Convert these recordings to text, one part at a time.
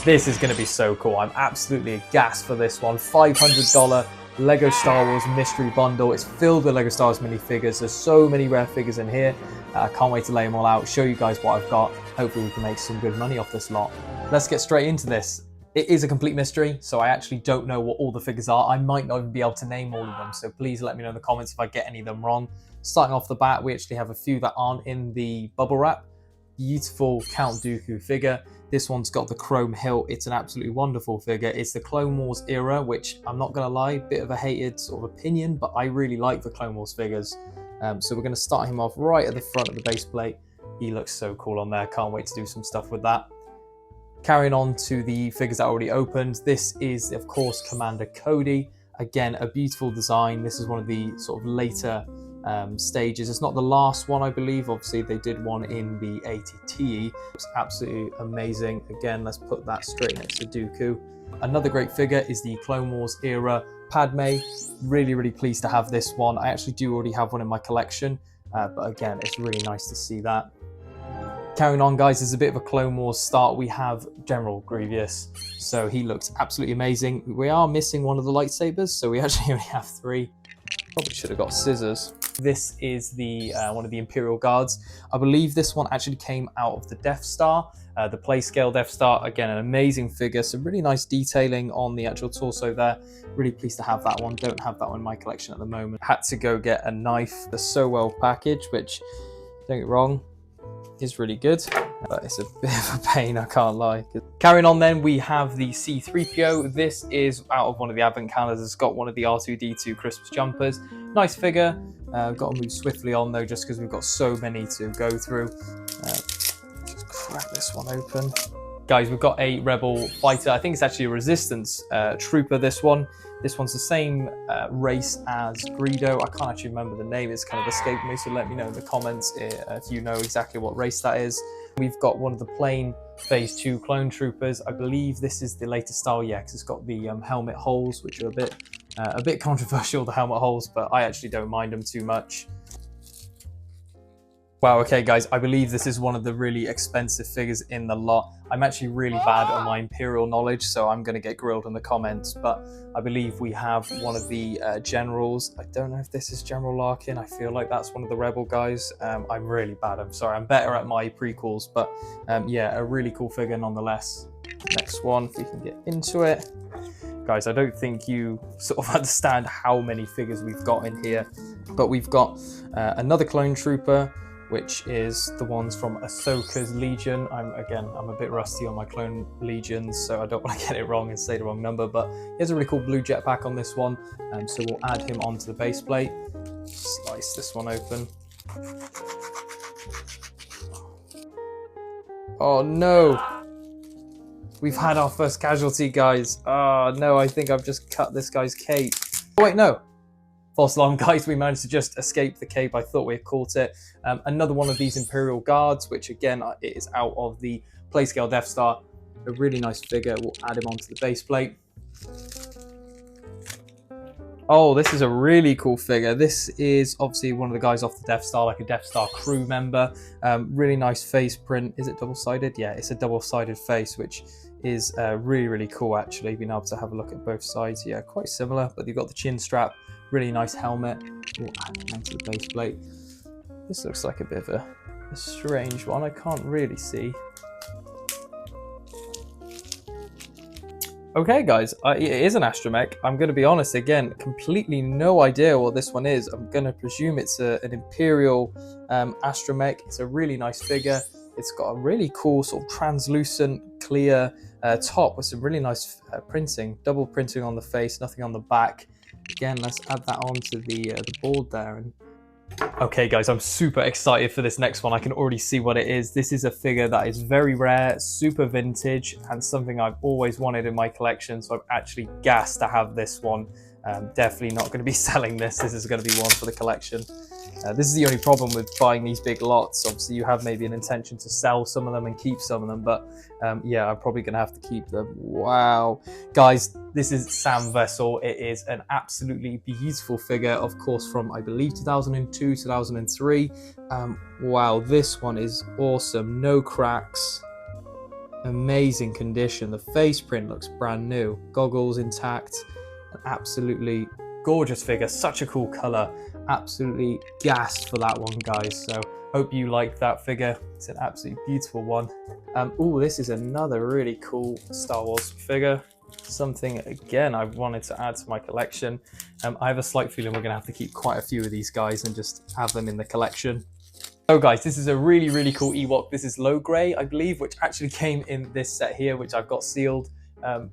This is going to be so cool. I'm absolutely aghast for this one. $500 Lego Star Wars mystery bundle. It's filled with Lego Star Wars minifigures. There's so many rare figures in here. I can't wait to lay them all out, show you guys what I've got. Hopefully we can make some good money off this lot. Let's get straight into this. It is a complete mystery, so I actually don't know what all the figures are. I might not even be able to name all of them, so please let me know in the comments if I get any of them wrong. Starting off the bat, we actually have a few that aren't in the bubble wrap. Beautiful Count Dooku figure. This one's got the chrome hilt. It's an absolutely wonderful figure. It's the Clone Wars era, which I'm not going to lie, bit of a hated sort of opinion, but I really like the Clone Wars figures. So we're going to start him off right at the front of the base plate. He looks so cool on there. Can't wait to do some stuff with that. Carrying on to the figures that I already opened. This is, of course, Commander Cody. Again, a beautiful design. This is one of the sort of later stages. It's not the last one, I believe. Obviously, they did one in the ATTE. It's absolutely amazing. Again, let's put that straight next to Dooku. Another great figure is the Clone Wars era Padme. Really, really pleased to have this one. I actually do already have one in my collection, but again, it's really nice to see that. Carrying on, guys, there's a bit of a Clone Wars start. We have General Grievous, so he looks absolutely amazing. We are missing one of the lightsabers, so we actually only have 3. Probably should have got scissors. This is the one of the Imperial Guards. I believe this one actually came out of the Death Star, the play scale Death Star. Again, an amazing figure. Some really nice detailing on the actual torso there. Really pleased to have that one. Don't have that one in my collection at the moment. Had to go get a knife. They're so well packaged, which, don't get wrong, is really good, but it's a bit of a pain, I can't lie. Carrying on then, we have the C-3PO. This is out of one of the advent calendars. It's got one of the R2-D2 Christmas jumpers. Nice figure. Got to move swiftly on though, just because we've got so many to go through. Just crack this one open. Guys, we've got a Rebel fighter. I think it's actually a Resistance trooper, this one. This one's the same race as Greedo. I can't actually remember the name. It's kind of escaped me, so let me know in the comments if you know exactly what race that is. We've got one of the plain Phase 2 clone troopers. I believe this is the latest style, yeah, because it's got the helmet holes, which are a bit controversial, the helmet holes, but I actually don't mind them too much. Wow, okay guys, I believe this is one of the really expensive figures in the lot. I'm actually really bad on my Imperial knowledge, so I'm going to get grilled in the comments, but I believe we have one of the generals. I don't know if this is General Larkin. I feel like that's one of the Rebel guys. I'm really bad, I'm sorry. I'm better at my prequels, but yeah, a really cool figure nonetheless. Next one, if we can get into it. Guys, I don't think you sort of understand how many figures we've got in here, but we've got another clone trooper, which is the ones from Ahsoka's Legion. I'm a bit rusty on my clone legions, so I don't want to get it wrong and say the wrong number, but he has a really cool blue jetpack on this one, so we'll add him onto the base plate. Slice this one open. Oh no! We've had our first casualty, guys. Oh no, I think I've just cut this guy's cape. Oh wait, no. False alarm, guys. We managed to just escape the cape. I thought we had caught it. Another one of these Imperial Guards, which again it is out of the Playscale Death Star. A really nice figure. We'll add him onto the base plate. Oh, this is a really cool figure. This is obviously one of the guys off the Death Star, like a Death Star crew member. Really nice face print. Is it double-sided? Yeah, it's a double-sided face, which is really, really cool, actually. Being able to have a look at both sides. Yeah, quite similar, but you've got the chin strap. Really nice helmet. We'll add it onto the base plate. This looks like a bit of a strange one. I can't really see. Okay, guys, it is an astromech. I'm going to be honest, again, completely no idea what this one is. I'm going to presume it's an Imperial astromech. It's a really nice figure. It's got a really cool sort of translucent, clear top with some really nice printing. Double printing on the face, nothing on the back. Again, let's add that onto the board there. Okay, guys, I'm super excited for this next one. I can already see what it is. This is a figure that is very rare, super vintage, and something I've always wanted in my collection. So I'm actually gassed to have this one. Definitely not going to be selling this. This is going to be one for the collection. This is the only problem with buying these big lots. Obviously, you have maybe an intention to sell some of them and keep some of them, but yeah, I'm probably going to have to keep them. Wow. Guys, this is Sam Vessel. It is an absolutely beautiful figure, of course, from, I believe, 2002, 2003. Wow, this one is awesome. No cracks. Amazing condition. The face print looks brand new. Goggles intact. An absolutely gorgeous figure. Such a cool color. Absolutely gassed for that one, guys. So hope you liked that figure. It's an absolutely beautiful one. Oh, this is another really cool Star Wars figure. Something, again, I wanted to add to my collection. I have a slight feeling we're going to have to keep quite a few of these guys and just have them in the collection. So guys, this is a really, really cool Ewok. This is low grey, I believe, which actually came in this set here, which I've got sealed.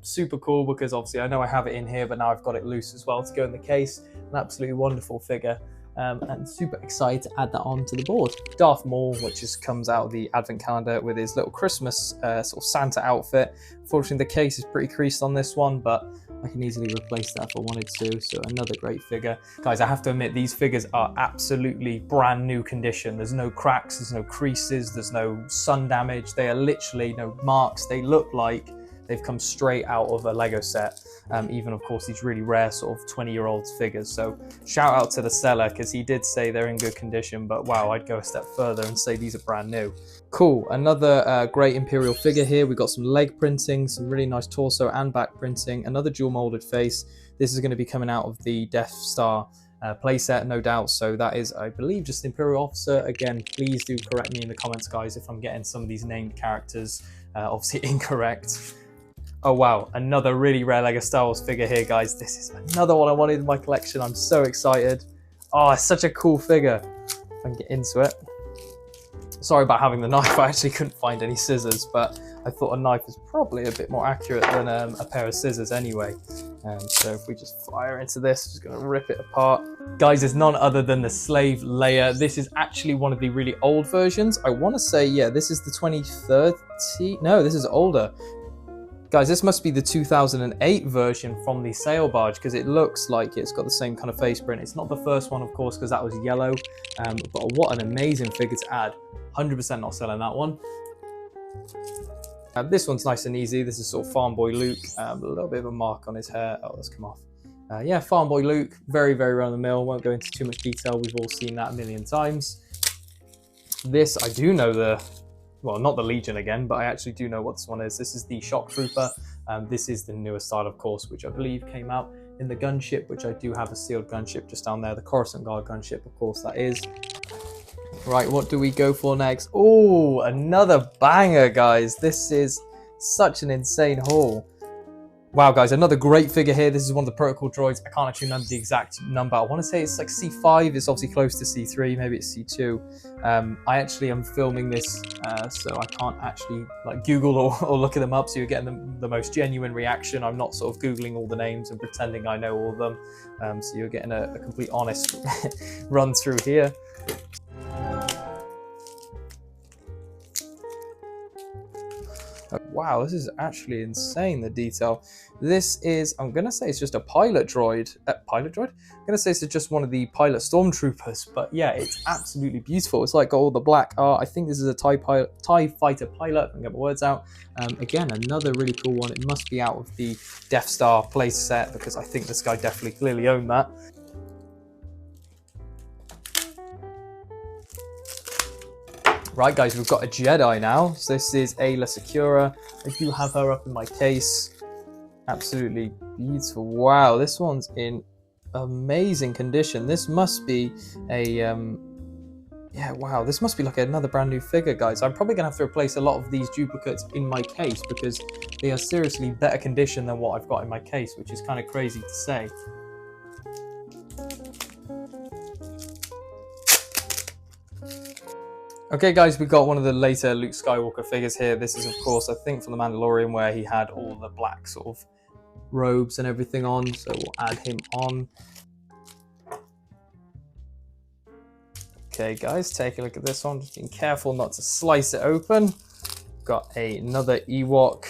Super cool because obviously I know I have it in here, but now I've got it loose as well to go in the case. An absolutely wonderful figure. And super excited to add that onto the board. Darth Maul, which just comes out of the advent calendar with his little Christmas sort of Santa outfit. Unfortunately, the case is pretty creased on this one, but I can easily replace that if I wanted to. So another great figure. Guys, I have to admit, these figures are absolutely brand new condition. There's no cracks, there's no creases, there's no sun damage. They are literally no marks. They look like they've come straight out of a Lego set. Even, of course, these really rare sort of 20-year-old figures. So shout out to the seller because he did say they're in good condition, but wow, I'd go a step further and say these are brand new. Cool, another great Imperial figure here. We've got some leg printing, some really nice torso and back printing, another dual molded face. This is going to be coming out of the Death Star playset, no doubt. So that is, I believe, just Imperial Officer. Again, please do correct me in the comments, guys, if I'm getting some of these named characters obviously incorrect. Oh wow, another really rare Lego Star Wars figure here, guys. This is another one I wanted in my collection. I'm so excited. Oh, it's such a cool figure. If I can get into it. Sorry about having the knife. I actually couldn't find any scissors, but I thought a knife is probably a bit more accurate than a pair of scissors anyway. So if we just fire into this, just going to rip it apart. Guys, it's none other than the Slave Leia. This is actually one of the really old versions. I want to say, yeah, this is the 2013. No, this is older. Guys, this must be the 2008 version from the sail barge because it looks like it's got the same kind of face print. It's not the first one, of course, because that was yellow. But what an amazing figure to add. 100% not selling that one. This one's nice and easy. This is sort of Farm Boy Luke. A little bit of a mark on his hair. Oh, that's come off. Yeah, Farm Boy Luke. Very, very run-of-the-mill. Won't go into too much detail. We've all seen that a million times. This, I do know well, not the Legion again, but I actually do know what this one is. This is the Shock Trooper. This is the newer style, of course, which I believe came out in the gunship, which I do have a sealed gunship just down there. The Coruscant Guard gunship, of course, that is. Right, what do we go for next? Oh, another banger, guys. This is such an insane haul. Wow, guys, another great figure here. This is one of the protocol droids. I can't actually remember the exact number. I want to say it's like C5. It's obviously close to C3. Maybe it's C2. I actually am filming this, so I can't actually like Google or look at them up. So you're getting the most genuine reaction. I'm not sort of Googling all the names and pretending I know all of them. So you're getting a complete honest run through here. Wow, this is actually insane, the detail. This is, I'm going to say it's just a pilot droid. Pilot droid? I'm going to say it's just one of the pilot stormtroopers, but yeah, it's absolutely beautiful. It's like got all the black art. I think this is a TIE fighter pilot. I can get my words out. Again, another really cool one. It must be out of the Death Star place set because I think this guy definitely clearly owned that. Right, guys, we've got a Jedi now. So this is Ayla Secura. I do have her up in my case. Absolutely beautiful. Wow, this one's in amazing condition. This must be a, yeah, wow, this must be like another brand new figure, guys. I'm probably gonna have to replace a lot of these duplicates in my case because they are seriously better condition than what I've got in my case, which is kind of crazy to say. Okay, guys, we got one of the later Luke Skywalker figures here. This is, of course, I think from The Mandalorian, where he had all the black sort of robes and everything on. So we'll add him on. Okay, guys, take a look at this one. Just being careful not to slice it open. Got another Ewok.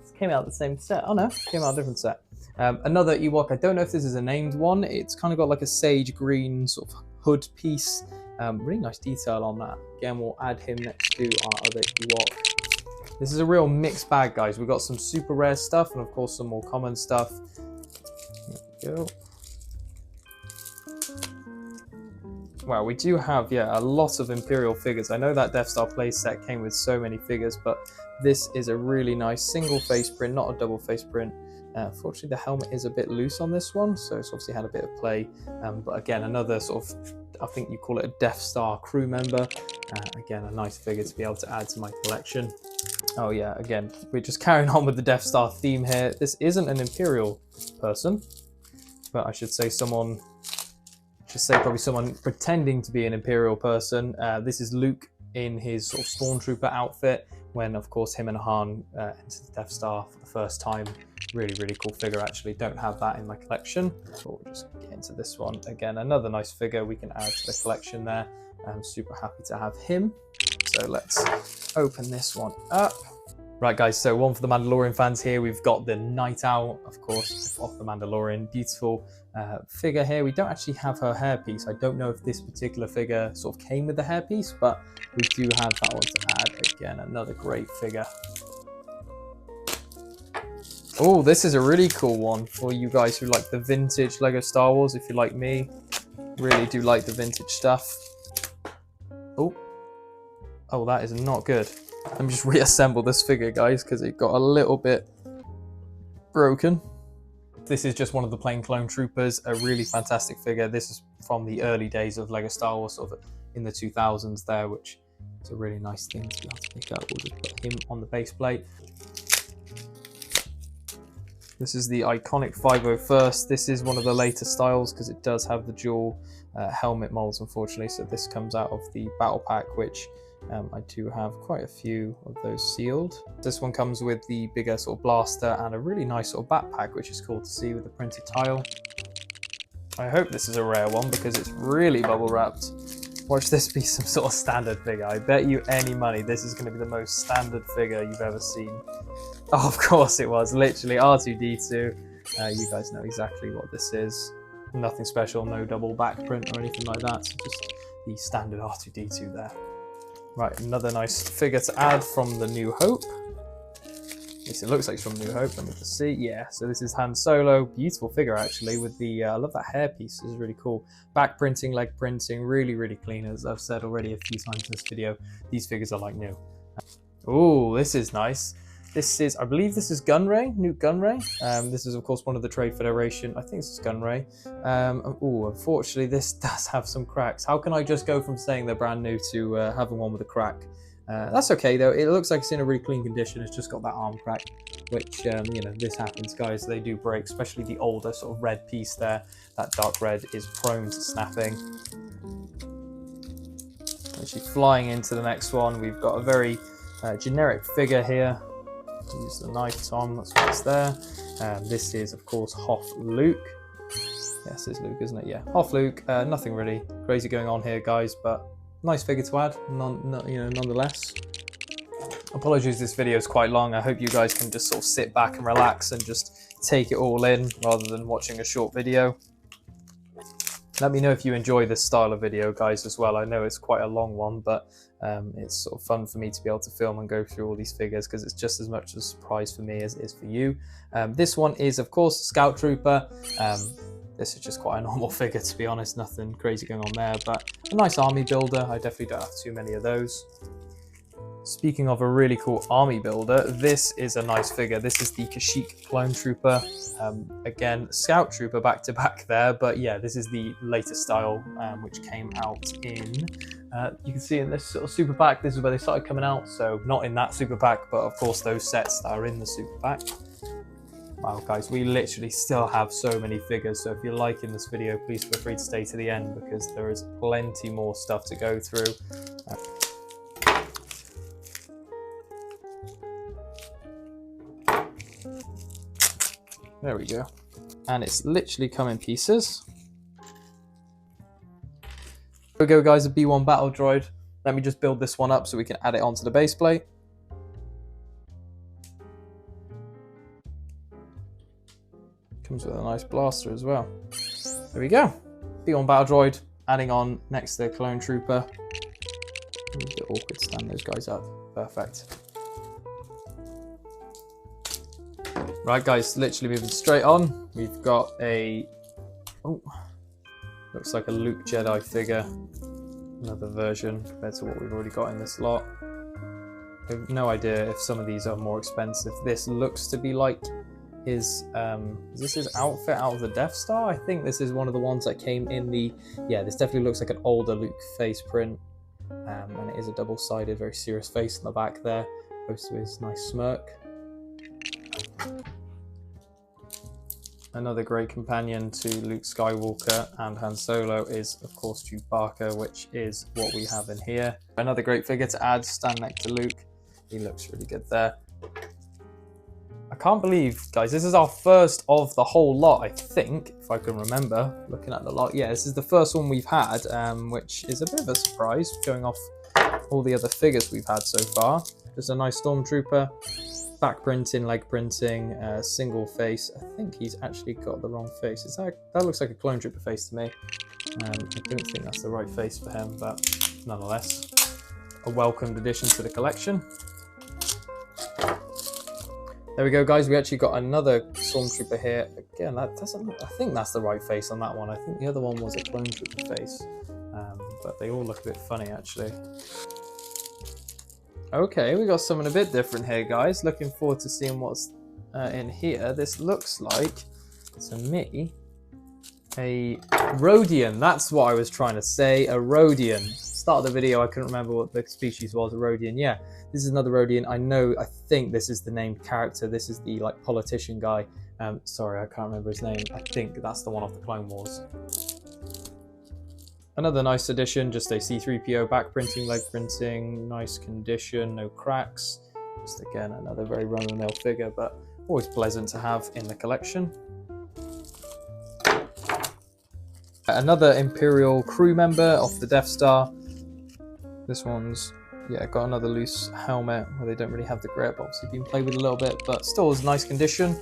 This came out the same set. Oh, no, came out a different set. Another Ewok. I don't know if this is a named one. It's kind of got like a sage green sort of hood piece. Really nice detail on that. Again, we'll add him next to our other Ewok. This is a real mixed bag, guys. We've got some super rare stuff and, of course, some more common stuff. Here we go. Wow, we do have, yeah, a lot of Imperial figures. I know that Death Star playset came with so many figures, but This is a really nice single face print, not a double face print. Unfortunately, the helmet is a bit loose on this one, so it's obviously had a bit of play. But again, another sort of, I think you call it a Death Star crew member. Again, a nice figure to be able to add to my collection. Oh yeah, again, we're just carrying on with the Death Star theme here. This isn't an Imperial person, but I should say someone, probably someone pretending to be an Imperial person. This is Luke in his sort of Stormtrooper outfit, when of course him and Han entered the Death Star for the first time. Really, really cool figure actually. Don't have that in my collection. But we'll just get into this one. Again, another nice figure we can add to the collection there. I'm super happy to have him. So let's open this one up. Right guys, so one for the Mandalorian fans here. We've got the Night Owl, of course, of the Mandalorian. Beautiful figure here. We don't actually have her hairpiece. I don't know if this particular figure sort of came with the hairpiece, but we do have that one to add. Again, another great figure. Oh, this is a really cool one for you guys who like the vintage Lego Star Wars. If you like me, really do like the vintage stuff. Oh, that is not good. Let me just reassemble this figure, guys, because it got a little bit broken. This is just one of the plain clone troopers, a really fantastic figure. This is from the early days of Lego Star Wars, sort of in the 2000s there, which is a really nice thing to be able to pick up. We'll just put him on the base plate. This is the iconic 501st. This is one of the later styles because it does have the dual helmet molds, unfortunately. So this comes out of the battle pack, which I do have quite a few of those sealed. This one comes with the bigger sort of blaster and a really nice sort of backpack, which is cool to see with the printed tile. I hope this is a rare one because it's really bubble wrapped. Watch this be some sort of standard figure. I bet you any money this is going to be the most standard figure you've ever seen. Oh, of course it was. Literally R2-D2. You guys know exactly what this is. Nothing special, no double back print or anything like that. So just the standard R2-D2 there. Right, another nice figure to add from the New Hope. At least it looks like it's from New Hope. Let me just see. Yeah, so this is Han Solo. Beautiful figure actually with the, I love that hairpiece. This is really cool. Back printing, leg printing, really, really clean. As I've said already a few times in this video, these figures are like new. Oh, this is nice. This is, I believe this is Gunray, Newt Gunray. This is of course one of the Trade Federation. I think this is Gunray. Oh, unfortunately this does have some cracks. How can I just go from saying they're brand new to having one with a crack? That's okay though. It looks like it's in a really clean condition. It's just got that arm crack, which, you know, this happens, guys. They do break, especially the older sort of red piece there. That dark red is prone to snapping. Actually flying into the next one, we've got a very generic figure here. Use the knife, Tom, that's what's there. This is, of course, Hoth Luke. Yes, it's Luke, isn't it? Yeah, Hoth Luke. Nothing really crazy going on here, guys, but nice figure to add, nonetheless. Apologies, this video is quite long. I hope you guys can just sort of sit back and relax and just take it all in rather than watching a short video. Let me know if you enjoy this style of video, guys, as well. I know it's quite a long one, but it's sort of fun for me to be able to film and go through all these figures because it's just as much a surprise for me as it is for you. This one is, of course, Scout Trooper. This is just quite a normal figure, to be honest. Nothing crazy going on there, but a nice army builder. I definitely don't have too many of those. Speaking of a really cool army builder, this is a nice figure. This is the Kashyyyk Clone Trooper. Again, Scout Trooper back to back there, but yeah, this is the latest style, which came out in, you can see in this sort of super pack, this is where they started coming out, so not in that super pack, but of course those sets that are in the super pack. Wow, guys, we literally still have so many figures, so if you're liking this video, please feel free to stay to the end because there is plenty more stuff to go through. There we go. And it's literally come in pieces. Here we go, guys, a B1 battle droid. Let me just build this one up so we can add it onto the base plate. Comes with a nice blaster as well. There we go. B1 battle droid, adding on next to the clone trooper. A bit awkward to stand those guys up. Perfect. Right, guys, literally moving straight on. We've got a, looks like a Luke Jedi figure. Another version compared to what we've already got in this lot. I have no idea if some of these are more expensive. This looks to be like his, is this his outfit out of the Death Star? I think this is one of the ones that came in the, yeah, this definitely looks like an older Luke face print. And it is a double-sided, very serious face on the back there, opposed to his nice smirk. Another great companion to Luke Skywalker and Han Solo is, of course, Chewbacca, which is what we have in here. Another great figure to add, stand next to Luke. He looks really good there. I can't believe, guys, this is our first of the whole lot, I think, if I can remember, looking at the lot. Yeah, this is the first one we've had, which is a bit of a surprise, going off all the other figures we've had so far. Just a nice Stormtrooper, back printing, leg printing, single face. I think he's actually got the wrong face. That looks like a Clone Trooper face to me. I don't think that's the right face for him, but nonetheless, a welcomed addition to the collection. There we go, guys. We actually got another Stormtrooper here. Again, that doesn't look, I think that's the right face on that one. I think the other one was a Clone Trooper face. But they all look a bit funny, actually. Okay, we got something a bit different here, guys. Looking forward to seeing what's in here. This looks like, to me, a Rodian. That's what I was trying to say, a Rodian. Start of the video, I couldn't remember what the species was, a Rodian. Yeah, this is another Rodian. I think this is the named character. This is the like politician guy. Sorry, I can't remember his name. I think that's the one off the Clone Wars. Another nice addition, just a C-3PO back printing, leg printing, nice condition, no cracks. Just again, another very run-of-the-mill figure, but always pleasant to have in the collection. Another Imperial crew member off the Death Star. This one's, yeah, got another loose helmet where they don't really have the grip. Obviously been played with a little bit, but still is nice condition.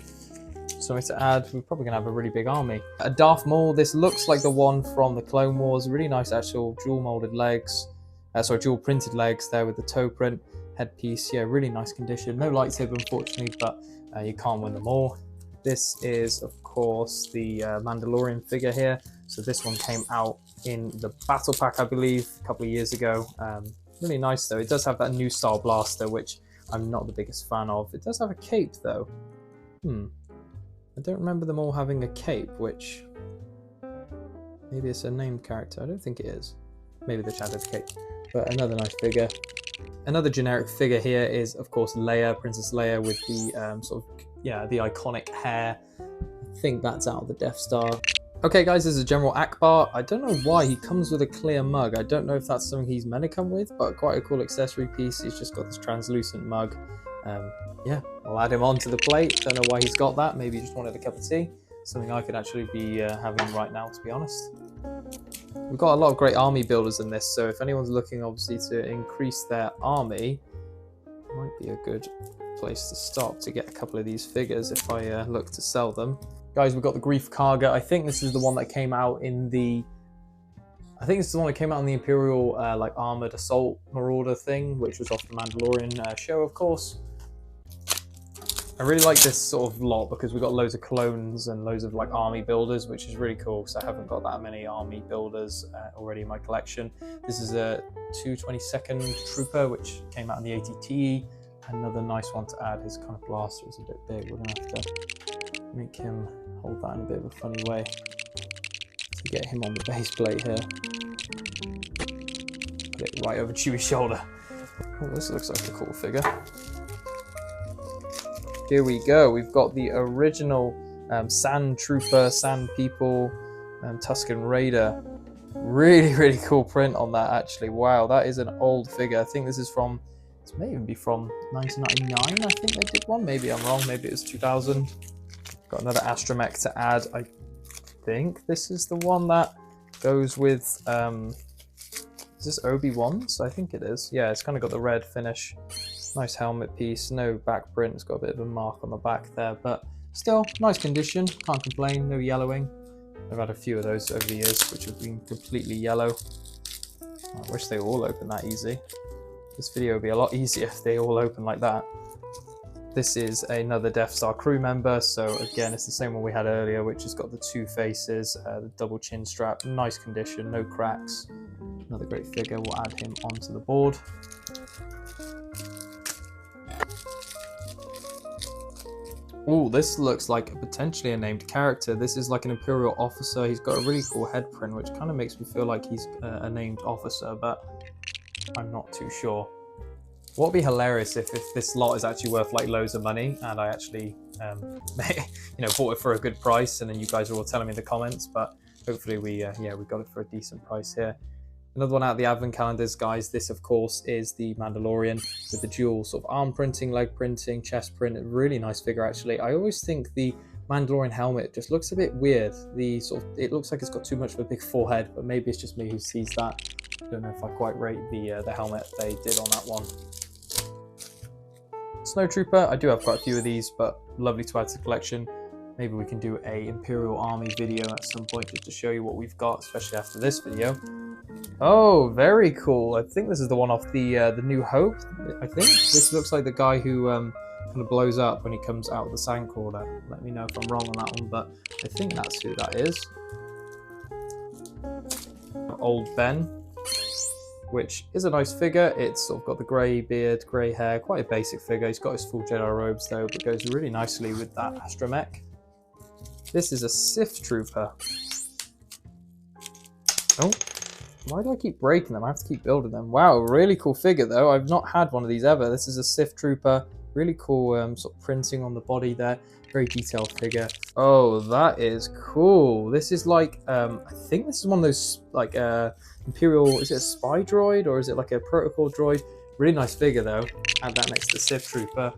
Something to add. We're probably going to have a really big army. A Darth Maul. This looks like the one from the Clone Wars. Really nice actual dual molded legs. Dual printed legs there with the toe print. Headpiece. Yeah, really nice condition. No lightsaber, unfortunately, but you can't win them all. This is, of course, the Mandalorian figure here. So this one came out in the Battle Pack, I believe, a couple of years ago. Really nice, though. It does have that new style blaster, which I'm not the biggest fan of. It does have a cape, though. I don't remember them all having a cape, which maybe it's a named character. I don't think it is. Maybe they added a cape. But another nice figure. Another generic figure here is, of course, Leia, Princess Leia, with the the iconic hair. I think that's out of the Death Star. Okay, guys, this is General Akbar. I don't know why he comes with a clear mug. I don't know if that's something he's meant to come with, but quite a cool accessory piece. He's just got this translucent mug. Yeah, I'll add him onto the plate. Don't know why he's got that. Maybe he just wanted a cup of tea. Something I could actually be having right now, to be honest. We've got a lot of great army builders in this, so if anyone's looking, obviously, to increase their army, it might be a good place to start to get a couple of these figures if I look to sell them. Guys, we've got the Grief Karga. I think this is the one that came out in the... Imperial like Armored Assault Marauder thing, which was off the Mandalorian show, of course. I really like this sort of lot because we've got loads of clones and loads of like army builders, which is really cool because I haven't got that many army builders already in my collection. This is a 222nd Trooper, which came out in the ATT. Another nice one to add. His kind of blaster is a bit big. We're going to have to make him hold that in a bit of a funny way to get him on the base plate here. Put it right over Chewie's shoulder. Oh, this looks like a cool figure. Here we go. We've got the original Sand Trooper, Sand People, Tusken Raider. Really, really cool print on that, actually. Wow, that is an old figure. I think this is from, this may even be from 1999, I think they did one. Maybe I'm wrong. Maybe it was 2000. Got another astromech to add. I think this is the one that goes with, is this Obi-Wan's? I think it is. Yeah, it's kind of got the red finish. Nice helmet piece, no back print. It's got a bit of a mark on the back there, but still, nice condition. Can't complain, no yellowing. I've had a few of those over the years, which have been completely yellow. I wish they all open that easy. This video would be a lot easier if they all open like that. This is another Death Star crew member, so again, it's the same one we had earlier, which has got the two faces, the double chin strap, nice condition, no cracks. Another great figure, we'll add him onto the board. Oh, this looks like potentially a named character. This is like an Imperial officer. He's got a really cool head print, which kind of makes me feel like he's a named officer, but I'm not too sure. What would be hilarious if this lot is actually worth like loads of money and I actually, bought it for a good price, and then you guys are all telling me in the comments, but hopefully we got it for a decent price here. Another one out of the advent calendars, guys. This, of course, is the Mandalorian with the dual sort of arm printing, leg printing, chest print. A really nice figure, actually. I always think the Mandalorian helmet just looks a bit weird. It looks like it's got too much of a big forehead, but maybe it's just me who sees that. I don't know if I quite rate the helmet they did on that one. Snowtrooper, I do have quite a few of these, but lovely to add to the collection. Maybe we can do a Imperial Army video at some point just to show you what we've got, especially after this video. Oh, very cool. I think this is the one off the New Hope, I think. This looks like the guy who kind of blows up when he comes out of the Sandcrawler. Let me know if I'm wrong on that one, but I think that's who that is. Old Ben, which is a nice figure. It's sort of got the grey beard, grey hair, quite a basic figure. He's got his full Jedi robes though, but goes really nicely with that astromech. This is a Sith Trooper. Oh, why do I keep breaking them? I have to keep building them. Wow, really cool figure though. I've not had one of these ever. This is a Sith Trooper. Really cool sort of printing on the body there. Very detailed figure. Oh, that is cool. This is like, I think this is one of those like Imperial, is it a spy droid or is it like a protocol droid? Really nice figure though. Add that next to Sith Trooper.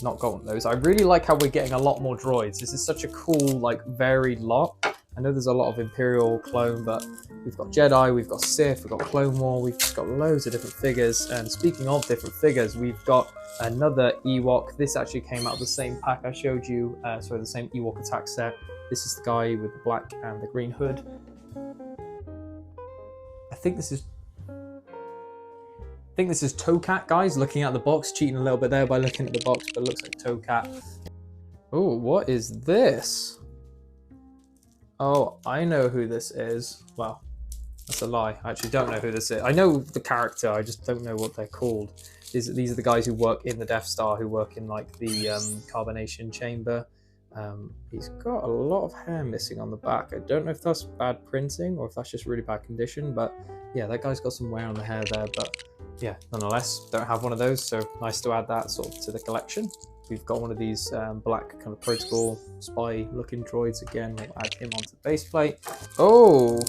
Not got one of those. I really like how we're getting a lot more droids. This is such a cool, like, varied lot. I know there's a lot of Imperial clone, but we've got Jedi, we've got Sith, we've got Clone War, we've just got loads of different figures. And speaking of different figures, we've got another Ewok. This actually came out of the same pack I showed you, the same Ewok attack set. This is the guy with the black and the green hood. I think this is Tokat, guys. Looking at the box, cheating a little bit there by looking at the box, but it looks like Tokat. Oh, what is this? Oh, I know who this is. Well, that's a lie. I actually don't know who this is. I know the character, I just don't know what they're called. These are the guys who work in the Death Star, who work in like the carbonation chamber. He's got a lot of hair missing on the back. I don't know if that's bad printing or if that's just really bad condition, but yeah, that guy's got some wear on the hair there, but yeah, nonetheless, don't have one of those, so nice to add that sort of to the collection. We've got one of these black kind of protocol spy looking droids again. We'll add him onto the base plate. Oh,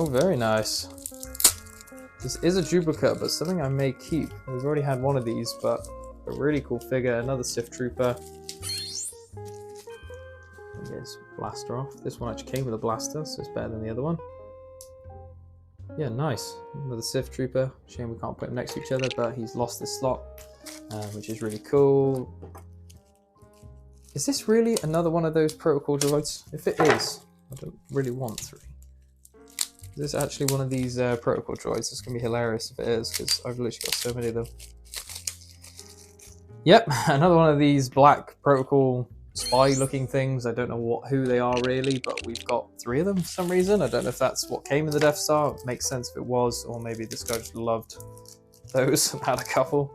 very nice. This is a duplicate, but something I may keep. We've already had one of these, but a really cool figure. Another Sith Trooper. Get his blaster off. This one actually came with a blaster, so it's better than the other one. Yeah, nice. Another Sith Trooper. Shame we can't put them next to each other, but he's lost this slot, which is really cool. Is this really another one of those protocol droids? If it is, I don't really want 3. Is this actually one of these protocol droids? It's going to be hilarious if it is, because I've literally got so many of them. Yep, another one of these black protocol spy looking things. I don't know who they are really, but we've got 3 of them for some reason. I don't know if that's what came in the Death Star. It makes sense if it was, or maybe this guy just loved those and had a couple.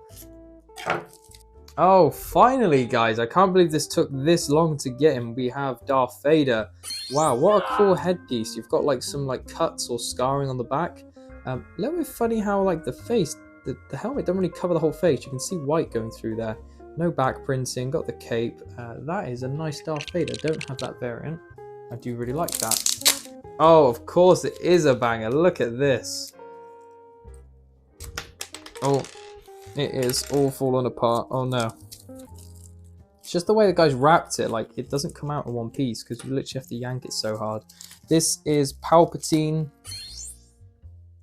Oh, finally, guys. I can't believe this took this long to get him. We have Darth Vader. Wow, what a cool headpiece. You've got like some like cuts or scarring on the back. A little bit funny how like the face, the helmet don't really cover the whole face. You can see white going through there. No back printing, got the cape. That is a nice Darth Vader. Don't have that variant. I do really like that. Oh, of course it is a banger. Look at this. Oh, it is all falling apart. Oh no. It's just the way the guys wrapped it. Like, it doesn't come out in one piece because you literally have to yank it so hard. This is Palpatine.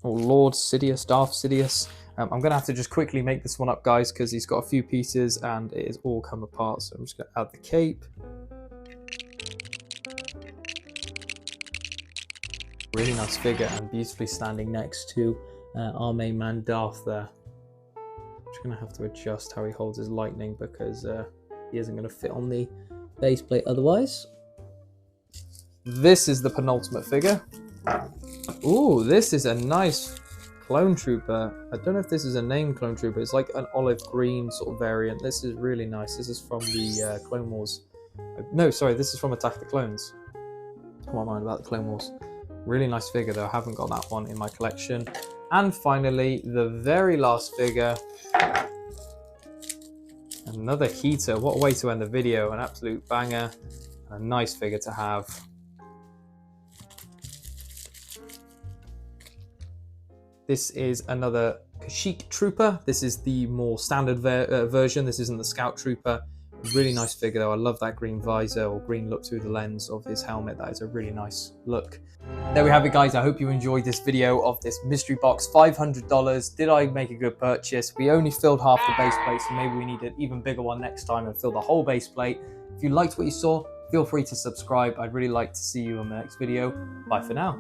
Or Lord Sidious, Darth Sidious. I'm going to have to just quickly make this one up, guys, because he's got a few pieces and it has all come apart. So I'm just going to add the cape. Really nice figure and beautifully standing next to our main man Darth there. I'm just going to have to adjust how he holds his lightning because he isn't going to fit on the base plate otherwise. This is the penultimate figure. Ooh, this is a nice Clone Trooper. I don't know if this is a named Clone Trooper. It's like an olive green sort of variant. This is really nice. This is from the Clone Wars. No, sorry, this is from Attack of the Clones. What am I on about the Clone Wars? Really nice figure though. I haven't got that one in my collection. And finally, the very last figure. Another heater. What a way to end the video. An absolute banger. A nice figure to have. This is another Kashyyyk Trooper. This is the more standard version. This isn't the Scout Trooper. Really nice figure though. I love that green visor or green look through the lens of his helmet. That is a really nice look. There we have it, guys. I hope you enjoyed this video of this mystery box. $500. Did I make a good purchase? We only filled half the base plate, so maybe we need an even bigger one next time and fill the whole base plate. If you liked what you saw, feel free to subscribe. I'd really like to see you on the next video. Bye for now.